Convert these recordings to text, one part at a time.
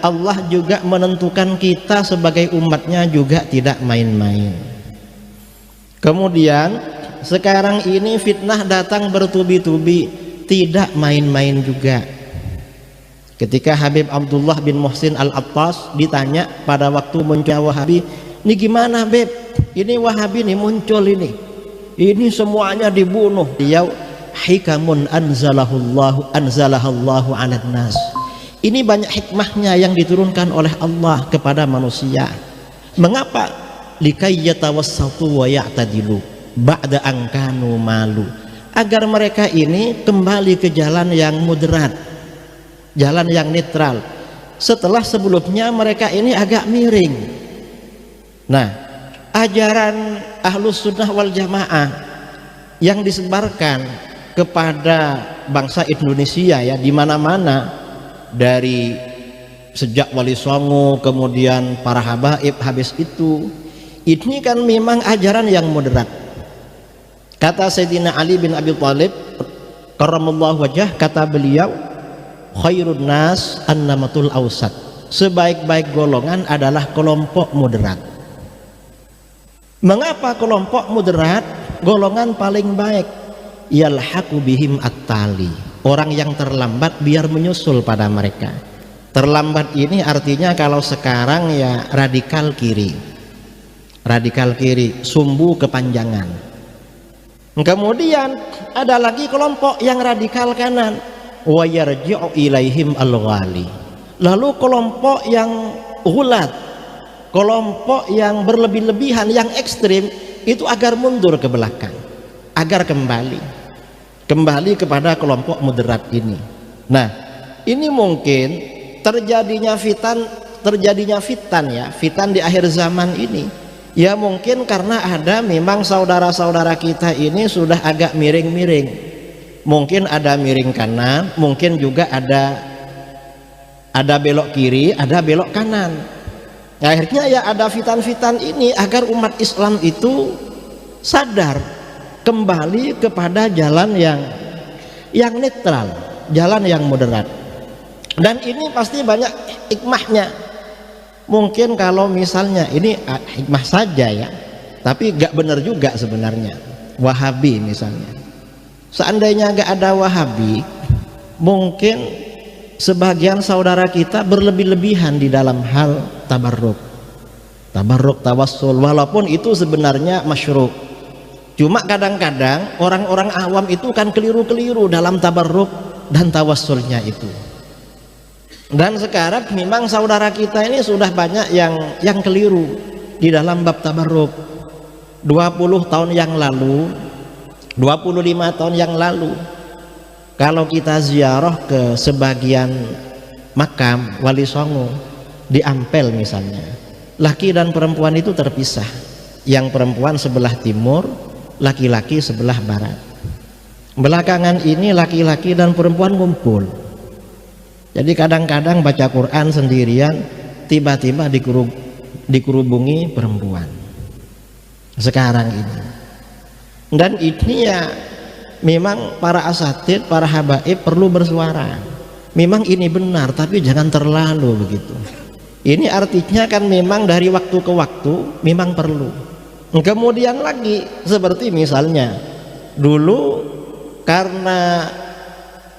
Allah juga menentukan kita sebagai umatnya juga tidak main-main. Kemudian sekarang ini fitnah datang bertubi-tubi, tidak main-main juga. Ketika Habib Abdullah bin Muhsin Al-Attas ditanya pada waktu muncul Wahabi, ini gimana Beb? Ini Wahabi nih muncul ini semuanya dibunuh. Dia hikamun anzalahallahu 'alan nas. Ini banyak hikmahnya yang diturunkan oleh Allah kepada manusia. Mengapa? Likai yatawassatu wa ya'tadilu ba'da an kanu malu. Agar mereka ini kembali ke jalan yang moderat, jalan yang netral. Setelah sebelumnya mereka ini agak miring. Nah, ajaran Ahlus Sunnah wal Jamaah yang disebarkan kepada bangsa Indonesia ya di mana-mana, dari sejak Wali Songo kemudian para habaib habis itu, ini kan memang ajaran yang moderat. Kata Sayyidina Ali bin Abi Thalib karramallahu wajah, kata beliau, khairun nas annamatul awsat. Sebaik-baik golongan adalah kelompok moderat. Mengapa kelompok moderat golongan paling baik? Yalhaqu bihim at-tali. Orang yang terlambat biar menyusul pada mereka. Terlambat ini artinya kalau sekarang ya radikal kiri, sumbu kepanjangan. Kemudian ada lagi kelompok yang radikal kanan, wa yarji'u ilaihim al-ghali. Lalu kelompok yang ghulat, kelompok yang berlebih-lebihan, yang ekstrim, itu agar mundur ke belakang, agar kembali kepada kelompok moderat ini. Nah, ini mungkin terjadinya fitan di akhir zaman ini ya, mungkin karena ada memang saudara-saudara kita ini sudah agak miring-miring. Mungkin ada miring kanan, mungkin juga ada belok kiri, ada belok kanan. Akhirnya ya ada fitan-fitan ini agar umat Islam itu sadar, kembali kepada jalan yang netral, jalan yang moderat. Dan ini pasti banyak hikmahnya. Mungkin kalau misalnya ini hikmah saja ya, tapi gak benar juga sebenarnya. Wahabi misalnya, seandainya gak ada Wahabi, mungkin sebagian saudara kita berlebih-lebihan di dalam hal tabarruk, tawassul, walaupun itu sebenarnya masyru'. Cuma kadang-kadang orang-orang awam itu kan keliru-keliru dalam tabarruk dan tawassulnya itu. Dan sekarang memang saudara kita ini sudah banyak yang keliru di dalam bab tabarruk. 20 tahun yang lalu, 25 tahun yang lalu, kalau kita ziarah ke sebagian makam Wali Songo di Ampel misalnya, laki dan perempuan itu terpisah. Yang perempuan sebelah timur, laki-laki sebelah barat. Belakangan ini laki-laki dan perempuan ngumpul. Jadi kadang-kadang baca Quran sendirian, tiba-tiba dikerubungi perempuan sekarang ini. Dan ini ya memang para asatid, para habaib perlu bersuara. Memang ini benar, tapi jangan terlalu begitu. Ini artinya kan memang dari waktu ke waktu memang perlu. Kemudian lagi seperti misalnya dulu karena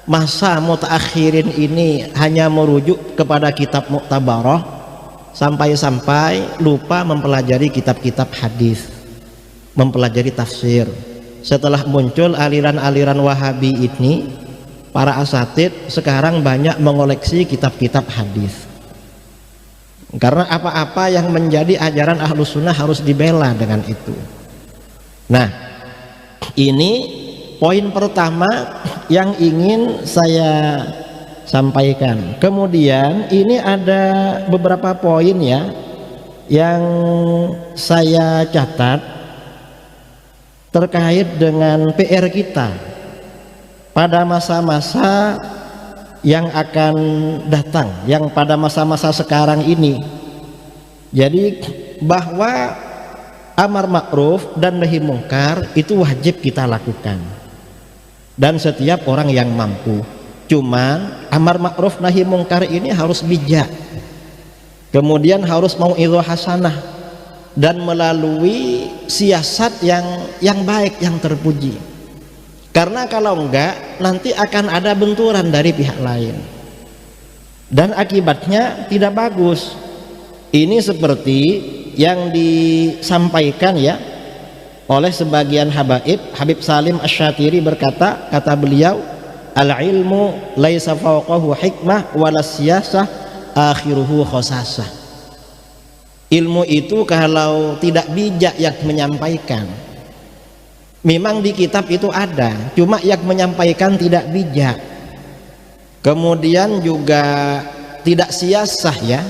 masa mutaakhirin ini hanya merujuk kepada kitab Mu'tabarah, sampai-sampai lupa mempelajari kitab-kitab hadis, mempelajari tafsir. Setelah muncul aliran-aliran Wahabi ini, para asatid sekarang banyak mengoleksi kitab-kitab hadis. Karena apa-apa yang menjadi ajaran Ahlus Sunnah harus dibela dengan itu. Nah, ini poin pertama yang ingin saya sampaikan. Kemudian ini ada beberapa poin ya yang saya catat terkait dengan PR kita pada masa-masa yang akan datang, yang pada masa-masa sekarang ini. Jadi bahwa amar ma'ruf dan nahi mungkar itu wajib kita lakukan, dan setiap orang yang mampu. Cuman amar ma'ruf nahi mungkar ini harus bijak, kemudian harus mau'izah hasanah, dan melalui siasat yang baik, yang terpuji. Karena kalau enggak, nanti akan ada benturan dari pihak lain dan akibatnya tidak bagus. Ini seperti yang disampaikan ya oleh sebagian habaib. Habib Salim Asy-Syatiri berkata, kata beliau, al-ilmu laisa fawqahu hikmah wala siyasah akhiruhu khosasah. Ilmu itu kalau tidak bijak yang menyampaikan, memang di kitab itu ada, cuma yang menyampaikan tidak bijak, kemudian juga tidak siasah ya,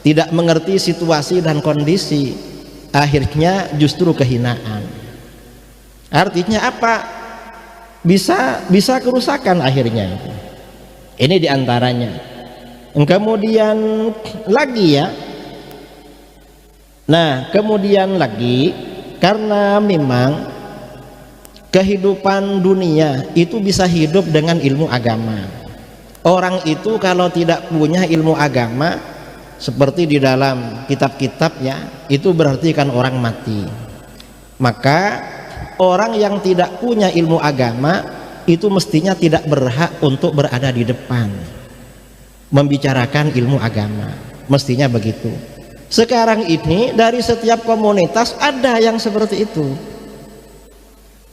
tidak mengerti situasi dan kondisi, akhirnya justru kehinaan. Artinya apa? Bisa kerusakan akhirnya. Ini diantaranya. Kemudian lagi ya, nah kemudian lagi, karena memang kehidupan dunia itu bisa hidup dengan ilmu agama. Orang itu kalau tidak punya ilmu agama, seperti di dalam kitab-kitabnya, itu berarti kan orang mati. Maka orang yang tidak punya ilmu agama itu mestinya tidak berhak untuk berada di depan membicarakan ilmu agama, mestinya begitu. Sekarang ini dari setiap komunitas ada yang seperti itu.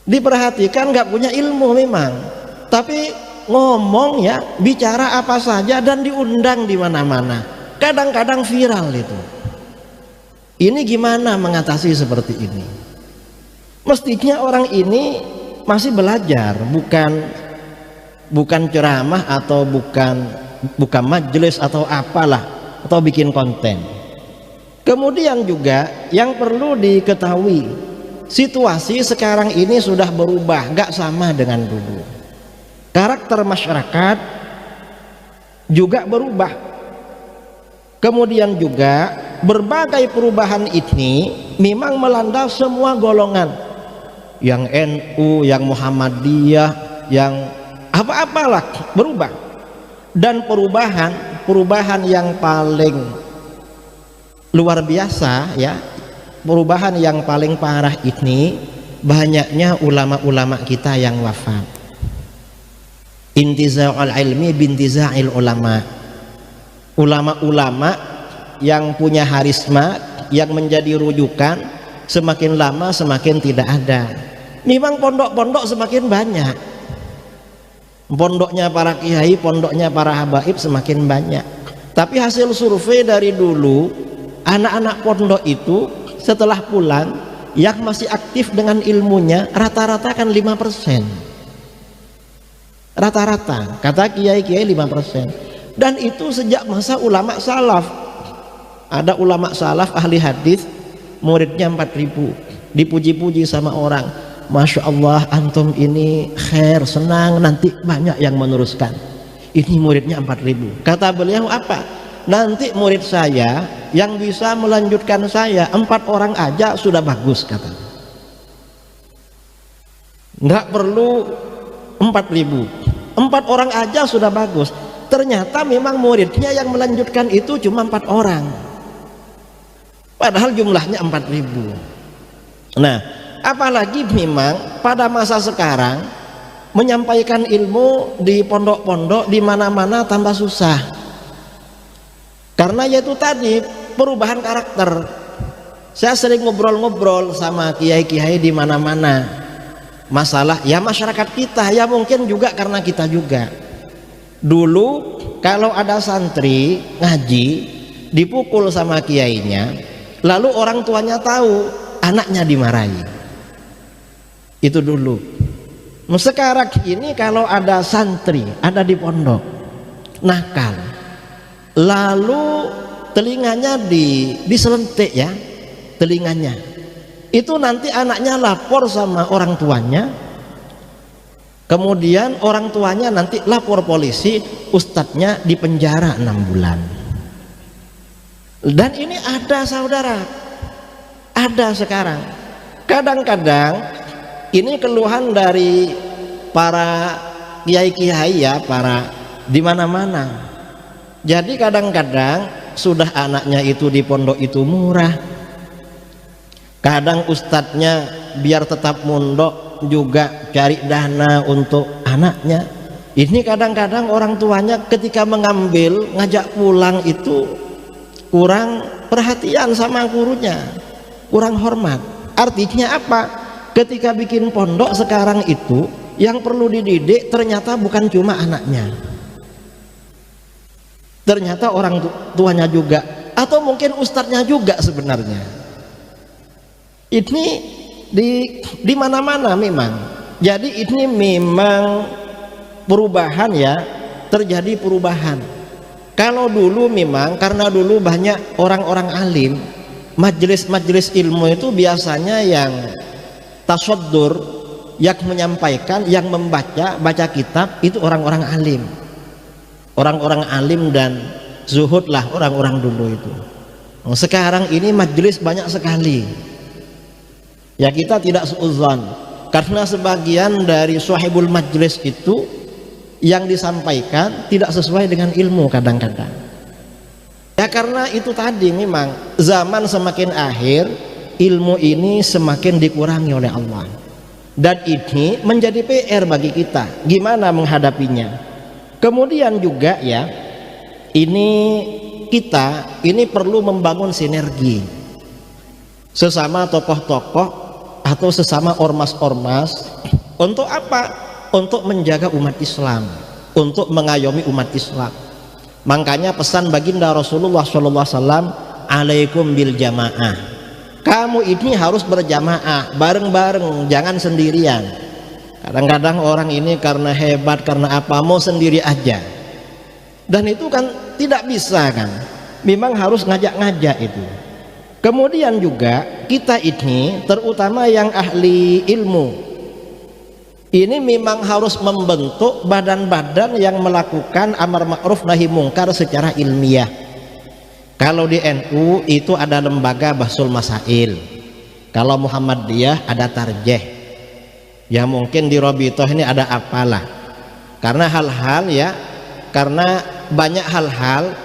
Diperhatikan nggak punya ilmu memang, tapi ngomong ya, bicara apa saja dan diundang di mana-mana. Kadang-kadang viral itu. Ini gimana mengatasi seperti ini? Mestinya orang ini masih belajar, bukan ceramah atau bukan majelis atau apalah, atau bikin konten. Kemudian juga yang perlu diketahui, situasi sekarang ini sudah berubah, gak sama dengan dulu. Karakter masyarakat juga berubah. Kemudian juga berbagai perubahan ini memang melanda semua golongan, yang NU, yang Muhammadiyah, yang apa-apalah berubah. Dan perubahan yang paling luar biasa ya, perubahan yang paling parah ini banyaknya ulama-ulama kita yang wafat. Intiza'ul ilmi bintiza'il ulama. Ulama-ulama yang punya harisma, yang menjadi rujukan, semakin lama semakin tidak ada. Memang pondok-pondok semakin banyak, pondoknya para kiai, pondoknya para habaib semakin banyak. Tapi hasil survei dari dulu, anak-anak pondok itu setelah pulang yang masih aktif dengan ilmunya rata-rata kan 5%. Rata-rata kata kiai-kiai 5%. Dan itu sejak masa ulama salaf. Ada ulama salaf ahli hadis, muridnya 4.000, dipuji-puji sama orang, Masya Allah antum ini khair, senang, nanti banyak yang meneruskan. Ini muridnya 4.000. Kata beliau apa? Nanti murid saya yang bisa melanjutkan saya 4 orang aja sudah bagus, kata. Nggak perlu 4.000, 4 orang aja sudah bagus. Ternyata memang muridnya yang melanjutkan itu cuma 4 orang, padahal jumlahnya 4.000. Nah, apalagi memang pada masa sekarang menyampaikan ilmu di pondok-pondok di mana-mana tambah susah, karena yaitu tadi perubahan karakter. Saya sering ngobrol-ngobrol sama kiai-kiai di mana-mana, masalah ya masyarakat kita, ya mungkin juga karena kita juga. Dulu kalau ada santri ngaji dipukul sama kiainya, lalu orang tuanya tahu, anaknya dimarahi. Itu dulu. Sekarang ini kalau ada santri ada di pondok nakal, lalu telinganya diselentik ya, telinganya itu, nanti anaknya lapor sama orang tuanya. Kemudian orang tuanya nanti lapor polisi, ustadznya dipenjara 6 bulan. Dan ini ada saudara, ada sekarang. Kadang-kadang ini keluhan dari para kiai-kiai ya, para di mana-mana. Jadi kadang-kadang sudah anaknya itu di pondok itu murah, kadang ustadznya biar tetap mondok juga cari dana untuk anaknya. Ini kadang-kadang orang tuanya ketika mengambil ngajak pulang itu kurang perhatian sama gurunya, kurang hormat. Artinya apa? Ketika bikin pondok sekarang itu yang perlu dididik ternyata bukan cuma anaknya, ternyata orang tuanya juga, atau mungkin ustadznya juga sebenarnya. Ini di mana-mana memang. Jadi ini memang perubahan ya, terjadi perubahan. Kalau dulu memang karena dulu banyak orang-orang alim, majelis-majelis ilmu itu biasanya yang tasaddur, yang menyampaikan, yang baca kitab itu orang-orang alim. Orang-orang alim dan zuhud lah orang-orang dulu itu. Sekarang ini majelis banyak sekali. Ya kita tidak suudzon, karena sebagian dari sahibul majelis itu yang disampaikan tidak sesuai dengan ilmu kadang-kadang. Ya karena itu tadi memang zaman semakin akhir, ilmu ini semakin dikurangi oleh Allah. Dan ini menjadi PR bagi kita, gimana menghadapinya. Kemudian juga ya, kita ini perlu membangun sinergi sesama tokoh-tokoh atau sesama ormas-ormas. Untuk apa? Untuk menjaga umat Islam, untuk mengayomi umat Islam. Makanya pesan baginda Rasulullah SAW, alaikum bil jamaah. Kamu ini harus berjamaah, bareng-bareng, jangan sendirian. Kadang-kadang orang ini karena hebat, karena apa, mau sendiri aja. Dan itu kan tidak bisa kan, memang harus ngajak-ngajak itu. Kemudian juga kita ini, terutama yang ahli ilmu, ini memang harus membentuk badan-badan yang melakukan amar ma'ruf nahi mungkar secara ilmiah. Kalau di NU itu ada lembaga Bahsul Masail, kalau Muhammadiyah ada Tarjeh. Ya mungkin di Robitoh ini ada apalah, karena hal-hal ya, karena banyak hal-hal.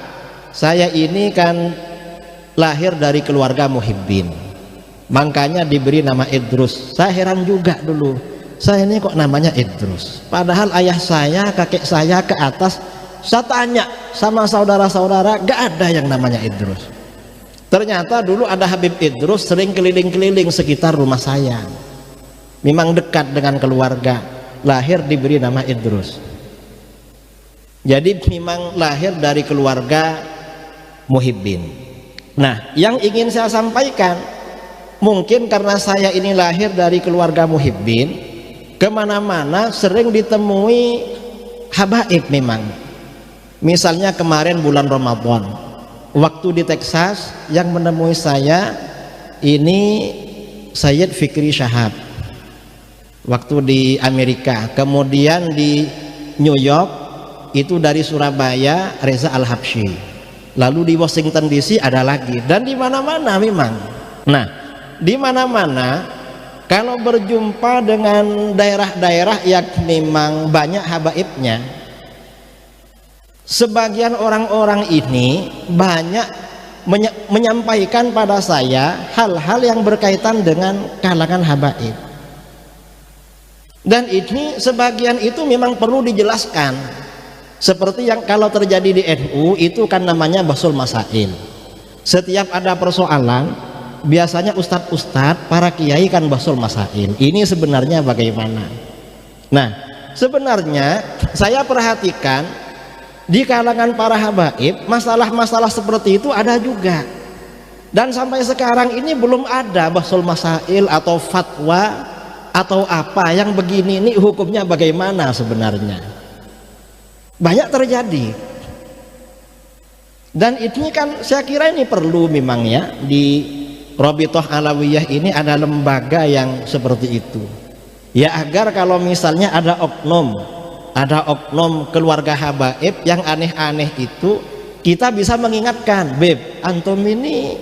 Saya ini kan lahir dari keluarga muhibbin, makanya diberi nama Idrus. Saya heran juga dulu, saya ini kok namanya Idrus, padahal ayah saya, kakek saya ke atas. Saya tanya sama saudara-saudara, gak ada yang namanya Idrus. Ternyata dulu ada Habib Idrus sering keliling-keliling sekitar rumah saya, memang dekat dengan keluarga, lahir diberi nama Idrus. Jadi memang lahir dari keluarga muhibbin. Nah, yang ingin saya sampaikan, mungkin karena saya ini lahir dari keluarga muhibbin, kemana-mana sering ditemui habaib memang. Misalnya kemarin bulan Ramadan, waktu di Texas yang menemui saya ini Sayyid Fikri Syahab, waktu di Amerika. Kemudian di New York itu dari Surabaya Reza Al-Habsyi, lalu di Washington DC ada lagi, dan di mana-mana memang. Nah, di mana-mana kalau berjumpa dengan daerah-daerah yang memang banyak habaibnya, sebagian orang-orang ini banyak menyampaikan pada saya hal-hal yang berkaitan dengan kalangan habaib. Dan ini sebagian itu memang perlu dijelaskan. Seperti yang kalau terjadi di NU itu kan namanya Bahsul Masail. Setiap ada persoalan, biasanya ustadz-ustadz, para kiai kan Bahsul Masail. Ini sebenarnya bagaimana? Nah, sebenarnya saya perhatikan di kalangan para habaib, masalah-masalah seperti itu ada juga. Dan sampai sekarang ini belum ada Bahsul Masail atau fatwa atau apa yang begini, ini hukumnya bagaimana sebenarnya. Banyak terjadi. Dan ini kan saya kira ini perlu memang ya, di Robitoh Alawiyah ini ada lembaga yang seperti itu. Ya agar kalau misalnya ada oknum keluarga habaib yang aneh-aneh itu, kita bisa mengingatkan, Beb, antum ini,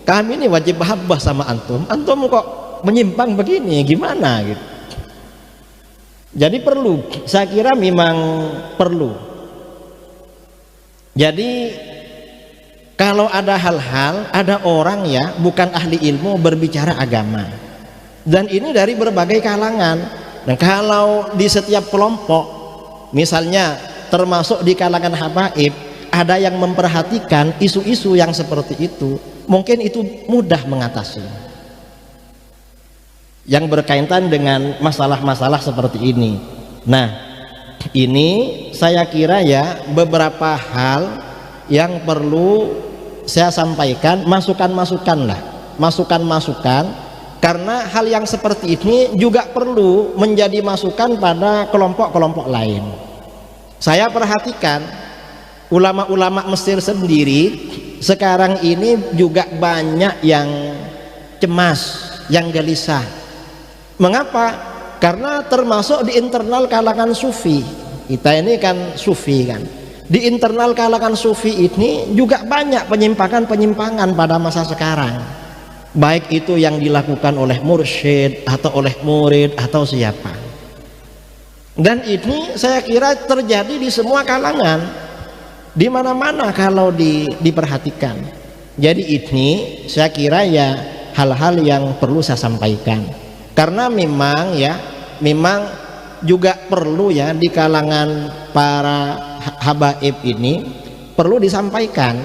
kami ini wajib mahabbah sama antum kok menyimpang begini, gimana gitu. Jadi perlu, saya kira memang perlu. Jadi kalau ada hal-hal, ada orang ya bukan ahli ilmu berbicara agama, dan ini dari berbagai kalangan. Dan kalau di setiap kelompok, misalnya termasuk di kalangan habaib, ada yang memperhatikan isu-isu yang seperti itu, mungkin itu mudah mengatasi yang berkaitan dengan masalah-masalah seperti ini. Nah, ini saya kira ya beberapa hal yang perlu saya sampaikan, masukan-masukan lah, masukan-masukan, karena hal yang seperti ini juga perlu menjadi masukan pada kelompok-kelompok lain. Saya perhatikan ulama-ulama Mesir sendiri sekarang ini juga banyak yang cemas, yang gelisah. Mengapa? Karena termasuk di internal kalangan sufi. Kita ini kan sufi kan. Di internal kalangan sufi ini juga banyak penyimpangan-penyimpangan pada masa sekarang. Baik itu yang dilakukan oleh mursyid atau oleh murid atau siapa. Dan ini saya kira terjadi di semua kalangan, di mana-mana kalau diperhatikan. Jadi ini saya kira ya hal-hal yang perlu saya sampaikan. Karena memang ya, memang juga perlu ya di kalangan para habaib ini perlu disampaikan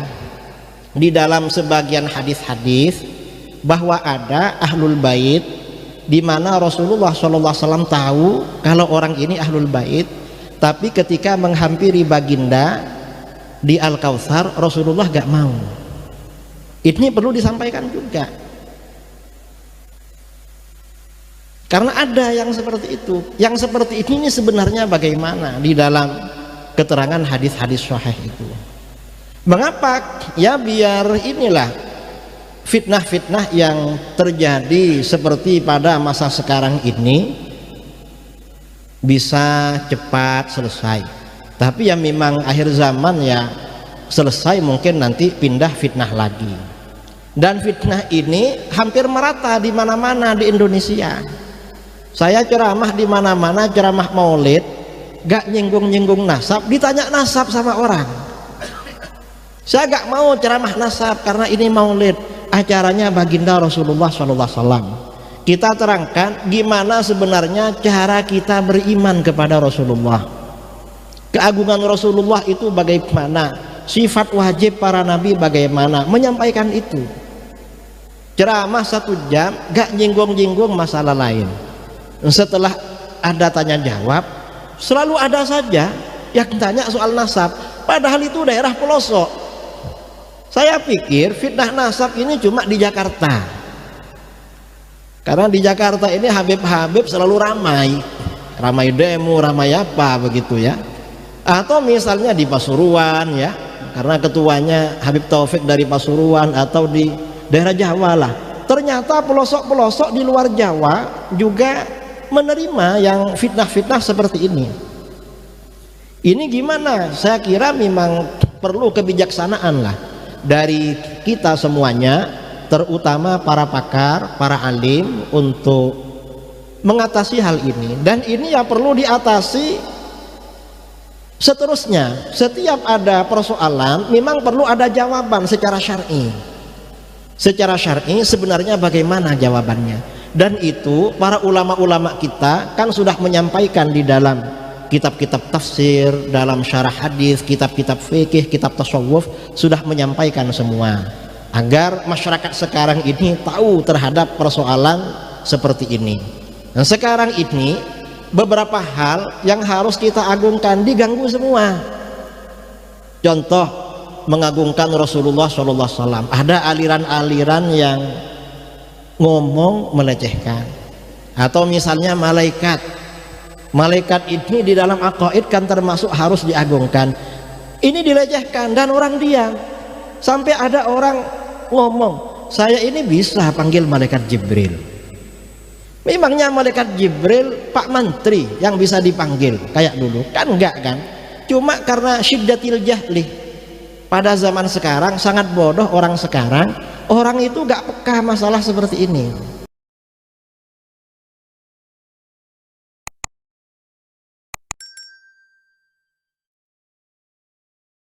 di dalam sebagian hadis-hadis bahwa ada ahlul bait, di mana Rasulullah SAW tahu kalau orang ini ahlul bait, tapi ketika menghampiri baginda di Al-Kautsar Rasulullah gak mau. Ini perlu disampaikan juga. Karena ada yang seperti itu. Yang seperti ini sebenarnya bagaimana di dalam keterangan hadis-hadis sahih itu. Mengapa? Ya biar inilah fitnah-fitnah yang terjadi seperti pada masa sekarang ini bisa cepat selesai. Tapi ya memang akhir zaman ya selesai, mungkin nanti pindah fitnah lagi. Dan fitnah ini hampir merata di mana-mana di Indonesia. Saya ceramah di mana-mana, ceramah maulid, gak nyinggung-nyinggung nasab, ditanya nasab sama orang. Saya gak mau ceramah nasab karena ini maulid, acaranya baginda Rasulullah SAW. Kita terangkan gimana sebenarnya cara kita beriman kepada Rasulullah. Keagungan Rasulullah itu bagaimana, sifat wajib para nabi bagaimana, menyampaikan itu. Ceramah 1 jam, gak nyinggung-nyinggung masalah lain. Setelah ada tanya jawab, selalu ada saja yang tanya soal nasab, padahal itu daerah pelosok. Saya pikir fitnah nasab ini cuma di Jakarta, karena di Jakarta ini Habib-habib selalu ramai demo, ramai apa begitu ya. Atau misalnya di Pasuruan ya, karena ketuanya Habib Taufik dari Pasuruan, atau di daerah Jawa lah. Ternyata pelosok-pelosok di luar Jawa juga menerima yang fitnah-fitnah seperti ini. Ini gimana? Saya kira memang perlu kebijaksanaan lah dari kita semuanya, terutama para pakar, para alim, untuk mengatasi hal ini. Dan ini ya perlu diatasi seterusnya. Setiap ada persoalan memang perlu ada jawaban secara syar'i. Secara syar'i sebenarnya bagaimana jawabannya. Dan itu para ulama-ulama kita kan sudah menyampaikan di dalam kitab-kitab tafsir, dalam syarah hadis, kitab-kitab fikih, kitab tasawuf, sudah menyampaikan semua, agar masyarakat sekarang ini tahu terhadap persoalan seperti ini. Dan sekarang ini beberapa hal yang harus kita agungkan diganggu semua. Contoh, mengagungkan Rasulullah SAW. Ada aliran-aliran yang ngomong melecehkan. Atau misalnya malaikat ini di dalam aqaid kan termasuk harus diagungkan, ini dilecehkan dan orang diam. Sampai ada orang ngomong, saya ini bisa panggil malaikat Jibril. Memangnya malaikat Jibril Pak Menteri yang bisa dipanggil kayak dulu? Kan enggak kan? Cuma karena syiddatil jahli, pada zaman sekarang sangat bodoh orang sekarang. Orang itu gak peka masalah seperti ini.